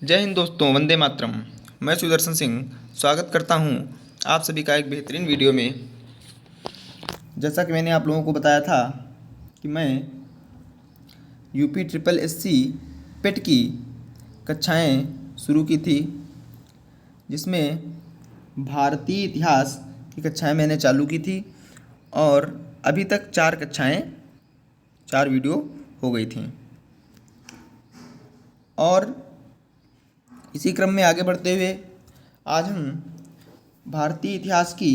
जय हिंद दोस्तों, वंदे मातरम। मैं सुदर्शन सिंह स्वागत करता हूं आप सभी का एक बेहतरीन वीडियो में। जैसा कि मैंने आप लोगों को बताया था कि मैं यूपी ट्रिपल एससी पेट की कक्षाएं शुरू की थी, जिसमें भारतीय इतिहास की कक्षाएं मैंने चालू की थी और अभी तक 4 वीडियो हो गई थी। और इसी क्रम में आगे बढ़ते हुए आज हम भारतीय इतिहास की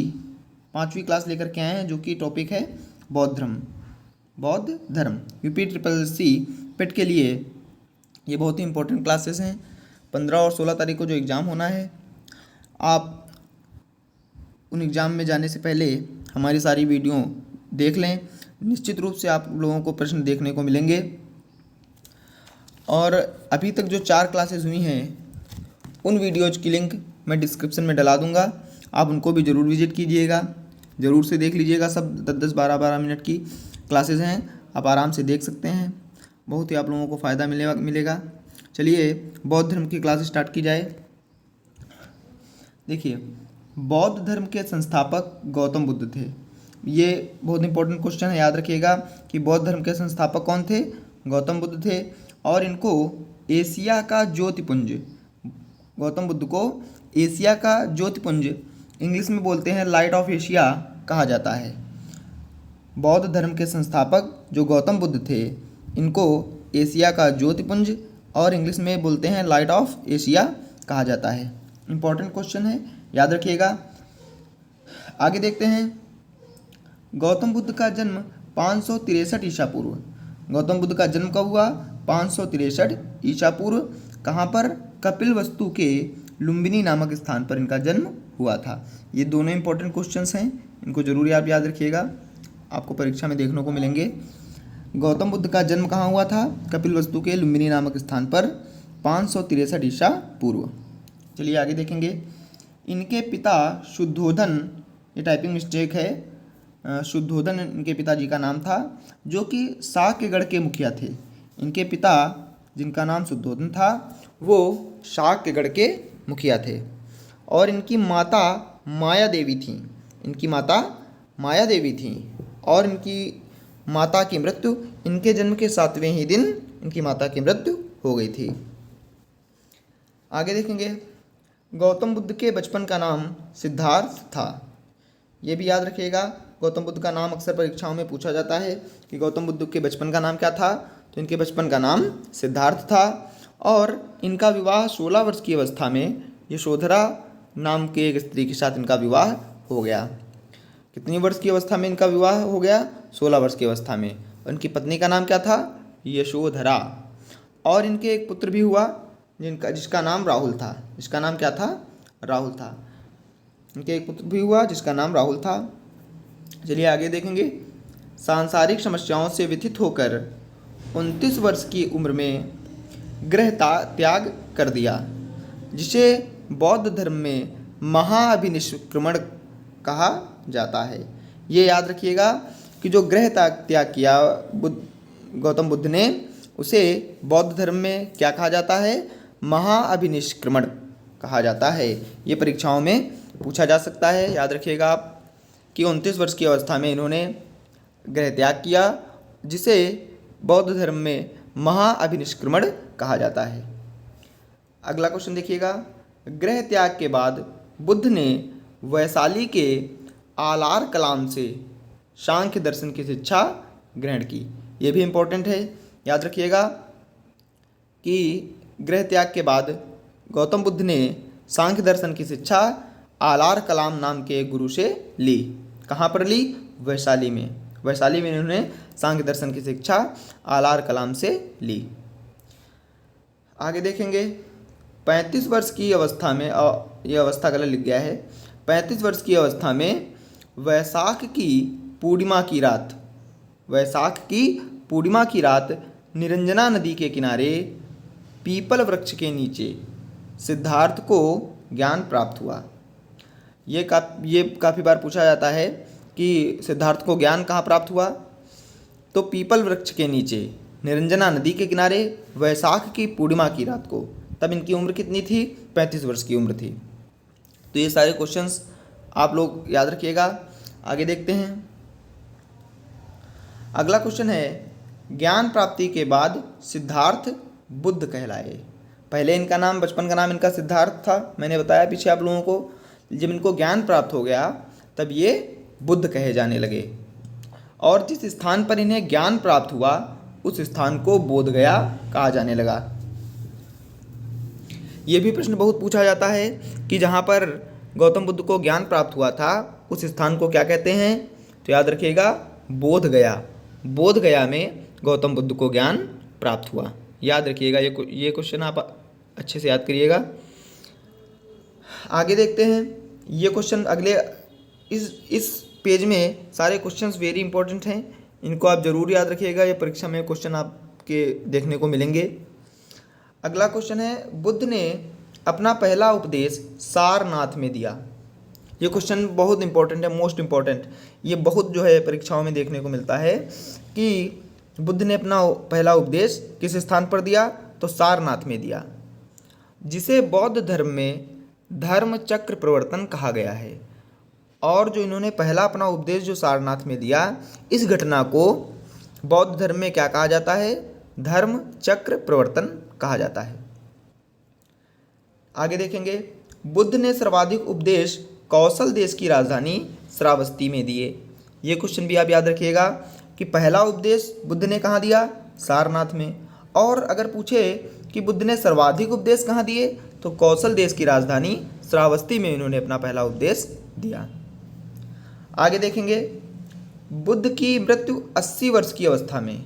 5वीं क्लास लेकर के आए हैं, जो कि टॉपिक है बौद्ध धर्म। यूपी ट्रिपल सी पेट के लिए ये बहुत ही इंपॉर्टेंट क्लासेस हैं। 15 और 16 तारीख को जो एग्ज़ाम होना है, आप उन एग्ज़ाम में जाने से पहले हमारी सारी वीडियो देख लें। निश्चित रूप से आप लोगों को प्रश्न देखने को मिलेंगे। और अभी तक जो 4 क्लासेस हुई हैं, उन वीडियोज़ की लिंक मैं डिस्क्रिप्शन में डला दूंगा। आप उनको भी ज़रूर विजिट कीजिएगा, ज़रूर से देख लीजिएगा। सब 10-10, 12-12 मिनट की क्लासेस हैं, आप आराम से देख सकते हैं। बहुत ही आप लोगों को फ़ायदा मिलेगा। चलिए बौद्ध धर्म की क्लास स्टार्ट की जाए। देखिए, बौद्ध धर्म के संस्थापक गौतम बुद्ध थे। ये बहुत इंपॉर्टेंट क्वेश्चन है, याद रखिएगा कि बौद्ध धर्म के संस्थापक कौन थे? गौतम बुद्ध थे। और इनको एशिया का ज्योतिपुंज, गौतम बुद्ध को एशिया का ज्योतिपुंज, इंग्लिश में बोलते हैं लाइट ऑफ एशिया, कहा जाता है। बौद्ध धर्म के संस्थापक जो गौतम बुद्ध थे, इनको एशिया का ज्योतिपुंज और इंग्लिश में बोलते हैं लाइट ऑफ एशिया कहा जाता है। इंपॉर्टेंट क्वेश्चन है, याद रखिएगा। आगे देखते हैं। गौतम बुद्ध का जन्म 563 ईसा पूर्व। गौतम बुद्ध का जन्म कब हुआ? 563 ईसा पूर्व। कहाँ पर? कपिलवस्तु के लुम्बिनी नामक स्थान पर इनका जन्म हुआ था। ये दोनों इंपॉर्टेंट क्वेश्चंस हैं, इनको जरूर आप याद रखिएगा, आपको परीक्षा में देखने को मिलेंगे। गौतम बुद्ध का जन्म कहाँ हुआ था? कपिलवस्तु के लुम्बिनी नामक स्थान पर 563 ईसा पूर्व। चलिए आगे देखेंगे। इनके पिता शुद्धोधन, ये टाइपिंग मिस्टेक है, शुद्धोधन इनके पिताजी का नाम था, जो कि शाक्यगढ़ के मुखिया थे। इनके पिता, जिनका नाम शुद्धोधन था, वो शाक्यगढ़ के मुखिया थे। और इनकी माता माया देवी थी। इनकी माता माया देवी थी और इनकी माता की मृत्यु, इनके जन्म के 7वें ही दिन इनकी माता की मृत्यु हो गई थी। आगे देखेंगे। गौतम बुद्ध के बचपन का नाम सिद्धार्थ था। ये भी याद रखिएगा, गौतम बुद्ध का नाम अक्सर परीक्षाओं में पूछा जाता है कि गौतम बुद्ध के बचपन का नाम क्या था। तो इनके बचपन का नाम सिद्धार्थ था। और इनका विवाह 16 वर्ष की अवस्था में यशोधरा नाम के एक स्त्री के साथ इनका विवाह हो गया। कितनी वर्ष की अवस्था में इनका विवाह हो गया? 16 वर्ष की अवस्था में। और इनकी पत्नी का नाम क्या था? यशोधरा। और इनके एक पुत्र भी हुआ जिसका नाम राहुल था। जिसका नाम क्या था? राहुल था। इनके एक पुत्र भी हुआ जिसका नाम राहुल था। चलिए आगे देखेंगे। सांसारिक समस्याओं से व्यथित होकर 29 वर्ष की उम्र में गृह त्याग कर दिया, जिसे बौद्ध धर्म में महाअभिनिष्क्रमण कहा जाता है। ये याद रखिएगा कि जो गृह त्याग किया गौतम बुद्ध ने, उसे बौद्ध धर्म में क्या कहा जाता है? महाअभिनिष्क्रमण कहा जाता है। ये परीक्षाओं में पूछा जा सकता है, याद रखिएगा आप कि 29 वर्ष की अवस्था में इन्होंने गृह त्याग किया, जिसे बौद्ध धर्म में महाअभिनिष्क्रमण कहा जाता है। अगला क्वेश्चन देखिएगा। गृह त्याग के बाद बुद्ध ने वैशाली के आलार कलाम से सांख्य दर्शन की शिक्षा ग्रहण की। ये भी इम्पोर्टेंट है, याद रखिएगा कि गृह त्याग के बाद गौतम बुद्ध ने सांख्य दर्शन की शिक्षा आलार कलाम नाम के गुरु से ली। कहाँ पर ली? वैशाली में। वैशाली में इन्होंने सांख्य दर्शन की शिक्षा आलार कलाम से ली। आगे देखेंगे। 35 वर्ष की अवस्था में, ये अवस्था गलत लिख गया है, 35 वर्ष की अवस्था में वैशाख की पूर्णिमा की रात निरंजना नदी के किनारे पीपल वृक्ष के नीचे सिद्धार्थ को ज्ञान प्राप्त हुआ। ये काफ़ी बार पूछा जाता है कि सिद्धार्थ को ज्ञान कहाँ प्राप्त हुआ? तो पीपल वृक्ष के नीचे निरंजना नदी के किनारे वैशाख की पूर्णिमा की रात को तब इनकी उम्र कितनी थी? 35 वर्ष की उम्र थी। तो ये सारे क्वेश्चंस आप लोग याद रखिएगा। आगे देखते हैं। अगला क्वेश्चन है, ज्ञान प्राप्ति के बाद सिद्धार्थ बुद्ध कहलाए। पहले इनका नाम, बचपन का नाम इनका सिद्धार्थ था, मैंने बताया पीछे आप लोगों को। जब इनको ज्ञान प्राप्त हो गया तब ये बुद्ध कहे जाने लगे, और जिस स्थान पर इन्हें ज्ञान प्राप्त हुआ उस स्थान को बोध गया कहा जाने लगा। ये भी प्रश्न बहुत पूछा जाता है कि जहाँ पर गौतम बुद्ध को ज्ञान प्राप्त हुआ था उस स्थान को क्या कहते हैं? तो याद रखिएगा, बोध गया। बोध गया में गौतम बुद्ध को ज्ञान प्राप्त हुआ। याद रखिएगा, ये क्वेश्चन आप अच्छे से याद करिएगा। आगे देखते हैं। ये क्वेश्चन अगले इस पेज में सारे क्वेश्चंस वेरी इंपॉर्टेंट हैं, इनको आप ज़रूर याद रखिएगा। ये परीक्षा में क्वेश्चन आपके देखने को मिलेंगे। अगला क्वेश्चन है, बुद्ध ने अपना पहला उपदेश सारनाथ में दिया। ये क्वेश्चन बहुत इंपॉर्टेंट है, मोस्ट इम्पॉर्टेंट। ये बहुत जो है परीक्षाओं में देखने को मिलता है कि बुद्ध ने अपना पहला उपदेश किस स्थान पर दिया? तो सारनाथ में दिया, जिसे बौद्ध धर्म में धर्म चक्र प्रवर्तन कहा गया है। और जो इन्होंने पहला अपना उपदेश जो सारनाथ में दिया, इस घटना को बौद्ध धर्म में क्या कहा जाता है? धर्म चक्र प्रवर्तन कहा जाता है। आगे देखेंगे, बुद्ध ने सर्वाधिक उपदेश कौशल देश की राजधानी श्रावस्ती में दिए। ये क्वेश्चन भी आप याद रखिएगा कि पहला उपदेश बुद्ध ने कहाँ दिया? सारनाथ में। और अगर पूछे कि बुद्ध ने सर्वाधिक उपदेश कहाँ दिए, तो कौशल देश की राजधानी श्रावस्ती में इन्होंने अपना पहला उपदेश दिया। आगे देखेंगे, बुद्ध की मृत्यु 80 वर्ष की अवस्था में,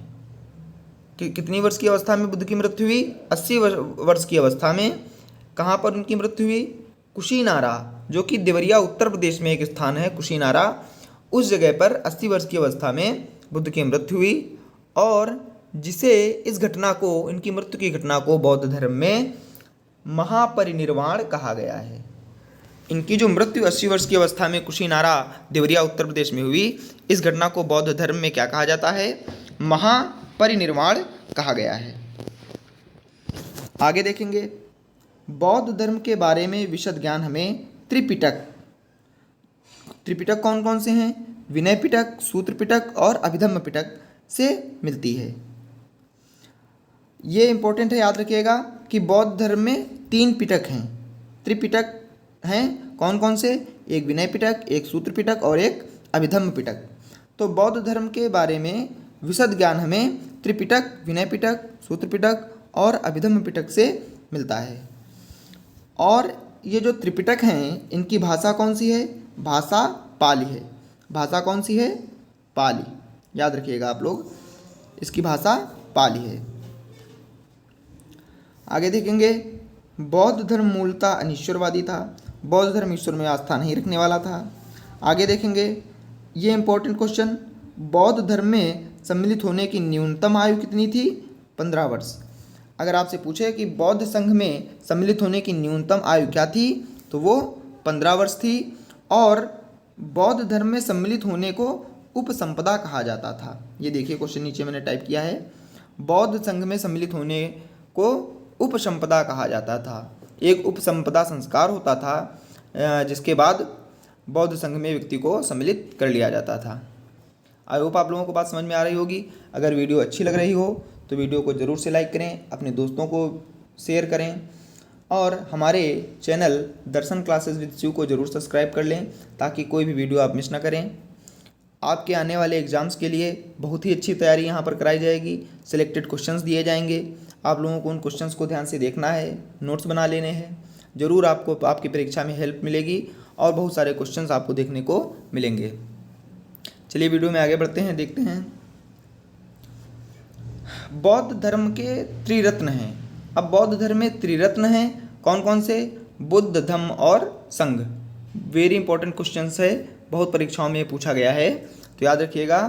कितनी वर्ष की अवस्था में बुद्ध की मृत्यु हुई? 80 वर्ष की अवस्था में। कहाँ पर उनकी मृत्यु हुई? कुशीनारा, जो कि देवरिया उत्तर प्रदेश में एक स्थान है कुशीनारा, उस जगह पर 80 वर्ष की अवस्था में बुद्ध की मृत्यु हुई। और जिसे इस घटना को, इनकी मृत्यु की घटना को बौद्ध धर्म में महापरिनिर्वाण कहा गया है। इनकी जो मृत्यु 80 वर्ष की अवस्था में कुशीनारा देवरिया उत्तर प्रदेश में हुई, इस घटना को बौद्ध धर्म में क्या कहा जाता है? महापरिनिर्वाण कहा गया है। आगे देखेंगे, बौद्ध धर्म के बारे में विशद ज्ञान हमें त्रिपिटक कौन कौन से हैं? विनय पिटक, सूत्र पिटक और अभिधम्म पिटक से मिलती है। ये इंपॉर्टेंट है, याद रखिएगा कि बौद्ध धर्म में 3 पिटक हैं, त्रिपिटक हैं। कौन कौन से? एक विनय पिटक, एक सूत्र पिटक और एक अभिधम्म पिटक। तो बौद्ध धर्म के बारे में विशद ज्ञान हमें त्रिपिटक, विनय पिटक, सूत्र पिटक और अभिधम्म पिटक से मिलता है। और ये जो त्रिपिटक हैं, इनकी भाषा कौन सी है? भाषा पाली है। भाषा कौन सी है? पाली। याद रखिएगा आप लोग, इसकी भाषा पाली है। आगे देखेंगे, बौद्ध धर्म मूलतः अनिश्वरवादी था। बौद्ध धर्म ईश्वर में आस्था नहीं रखने वाला था। आगे देखेंगे, ये इंपॉर्टेंट क्वेश्चन, बौद्ध धर्म में सम्मिलित होने की न्यूनतम आयु कितनी थी? 15 वर्ष। अगर आपसे पूछे कि बौद्ध संघ में सम्मिलित होने की न्यूनतम आयु क्या थी, तो वो 15 वर्ष थी। और बौद्ध धर्म में सम्मिलित होने को उपसंपदा कहा जाता था। ये देखिए क्वेश्चन नीचे मैंने टाइप किया है, बौद्ध संघ में सम्मिलित होने को उपसंपदा कहा जाता था। एक उपसंपदा संस्कार होता था जिसके बाद बौद्ध संघ में व्यक्ति को सम्मिलित कर लिया जाता था। आई होप आप लोगों को बात समझ में आ रही होगी। अगर वीडियो अच्छी लग रही हो तो वीडियो को ज़रूर से लाइक करें, अपने दोस्तों को शेयर करें और हमारे channel Darshan classes with Shiv को ज़रूर सब्सक्राइब कर लें ताकि कोई भी वीडियो आप मिस ना करें। आपके आने वाले एग्ज़ाम्स के लिए बहुत ही अच्छी तैयारी यहाँ पर कराई जाएगी। सिलेक्टेड क्वेश्चंस दिए जाएंगे, आप लोगों को उन क्वेश्चंस को ध्यान से देखना है, नोट्स बना लेने हैं। ज़रूर आपको आपकी परीक्षा में हेल्प मिलेगी और बहुत सारे क्वेश्चंस आपको देखने को मिलेंगे। चलिए वीडियो में आगे बढ़ते हैं, देखते हैं। बौद्ध धर्म के त्रिरत्न हैं। अब बौद्ध धर्म में त्रिरत्न हैं, कौन कौन से? बुद्ध, धम्म और संघ। वेरी इंपॉर्टेंट क्वेश्चंस है, बहुत परीक्षाओं में पूछा गया है, तो याद रखिएगा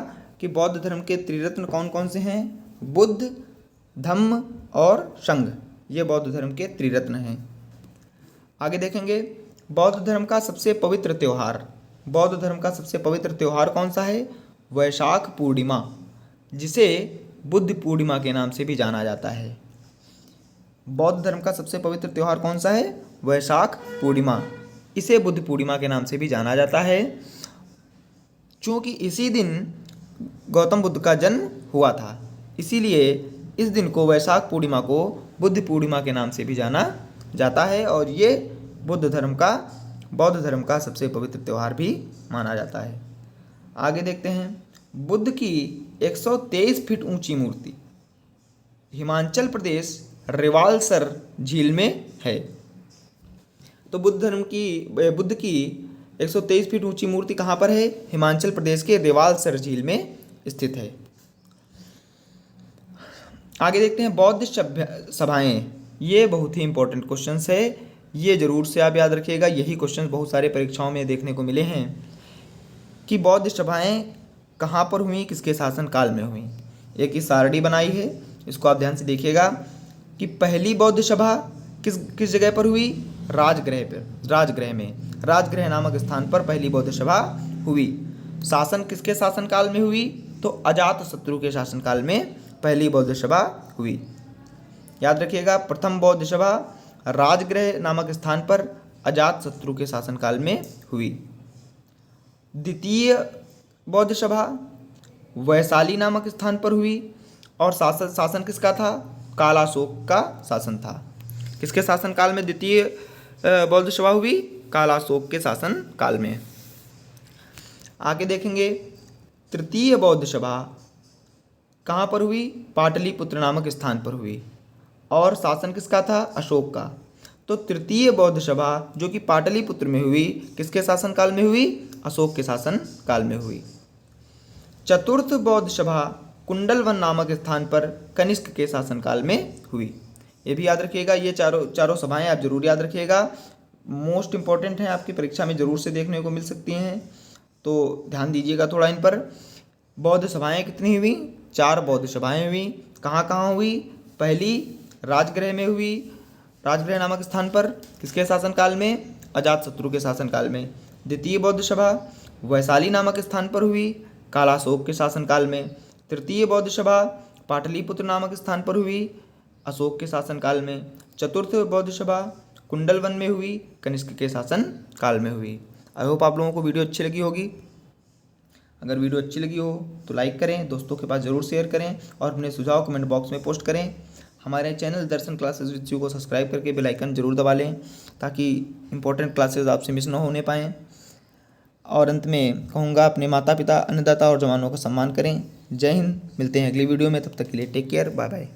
कि बौद्ध धर्म के त्रिरत्न कौन कौन से हैं? बुद्ध, धम्म और संघ। ये बौद्ध धर्म के त्रिरत्न हैं। आगे देखेंगे, बौद्ध धर्म का सबसे पवित्र त्यौहार। बौद्ध धर्म का सबसे पवित्र त्यौहार कौन सा है? वैशाख पूर्णिमा, जिसे बुद्ध पूर्णिमा के नाम से भी जाना जाता है। बौद्ध धर्म का सबसे पवित्र त्यौहार कौन सा है? वैशाख पूर्णिमा। इसे बुद्ध पूर्णिमा के नाम से भी जाना जाता है, क्योंकि इसी दिन गौतम बुद्ध का जन्म हुआ था। इसीलिए इस दिन को, वैशाख पूर्णिमा को, बुद्ध पूर्णिमा के नाम से भी जाना जाता है और ये बौद्ध धर्म का सबसे पवित्र त्यौहार भी माना जाता है। आगे देखते हैं। बुद्ध की 123 फीट ऊंची मूर्ति हिमाचल प्रदेश रिवालसर झील में है। तो बुद्ध की 123 फीट ऊंची मूर्ति कहाँ पर है? हिमाचल प्रदेश के रिवालसर झील में स्थित है। आगे देखते हैं। बौद्ध सभाएं, ये बहुत ही इंपॉर्टेंट क्वेश्चन है, ये जरूर से आप याद रखिएगा। यही क्वेश्चन बहुत सारे परीक्षाओं में देखने को मिले हैं कि बौद्ध सभाएं कहाँ पर हुई, किसके शासनकाल में हुई। एक सारणी बनाई है, इसको आप ध्यान से देखिएगा कि पहली बौद्ध सभा किस जगह पर हुई? राजगृह में, राजगृह नामक स्थान पर पहली बौद्ध सभा हुई। शासन किसके शासनकाल में हुई? तो अजातशत्रु के शासनकाल में पहली बौद्ध सभा हुई। याद रखिएगा, प्रथम बौद्ध सभा राजगृह नामक स्थान पर अजातशत्रु के शासनकाल में हुई। द्वितीय बौद्ध सभा वैशाली नामक स्थान पर हुई और शासन किसका था? कालाशोक का शासन था। किसके शासनकाल में द्वितीय बौद्ध सभा हुई? कालाशोक के शासनकाल में। आगे देखेंगे। तृतीय बौद्ध सभा कहाँ पर हुई? पाटलिपुत्र नामक स्थान पर हुई और शासन किसका था? अशोक का। तो तृतीय बौद्ध सभा जो कि पाटलिपुत्र में हुई, किसके शासनकाल में हुई? अशोक के शासनकाल में हुई। चतुर्थ बौद्ध सभा कुंडलवन नामक स्थान पर कनिष्क के शासनकाल में हुई। ये भी याद रखिएगा, ये चारों सभाएं आप जरूर याद रखिएगा, मोस्ट इंपॉर्टेंट हैं, आपकी परीक्षा में जरूर से देखने को मिल सकती हैं, तो ध्यान दीजिएगा थोड़ा इन पर। बौद्ध सभाएं कितनी हुई? 4 बौद्ध सभाएं हुई। कहाँ कहाँ हुई? पहली राजगृह में हुई, राजगृह नामक स्थान पर, किसके शासनकाल में? अजातशत्रु के शासनकाल में। द्वितीय बौद्ध सभा वैशाली नामक स्थान पर हुई, कालाशोक के शासनकाल में। तृतीय बौद्ध सभा पाटलिपुत्र नामक स्थान पर हुई, अशोक के शासनकाल में। चतुर्थ बौद्ध सभा कुंडलवन में हुई, कनिष्क के शासनकाल में हुई। आई होप आप लोगों को वीडियो अच्छी लगी होगी। अगर वीडियो अच्छी लगी हो तो लाइक करें, दोस्तों के पास ज़रूर शेयर करें और अपने सुझाव कमेंट बॉक्स में पोस्ट करें। हमारे channel Darshan classes with you को सब्सक्राइब करके बेल आइकन जरूर दबा लें ताकि इंपॉर्टेंट क्लासेस आपसे मिस ना होने पाएँ। और अंत में कहूँगा, अपने माता पिता, अन्नदाता और जवानों का सम्मान करें। जय हिंद। मिलते हैं अगली वीडियो में, तब तक के लिए टेक केयर, बाय बाय।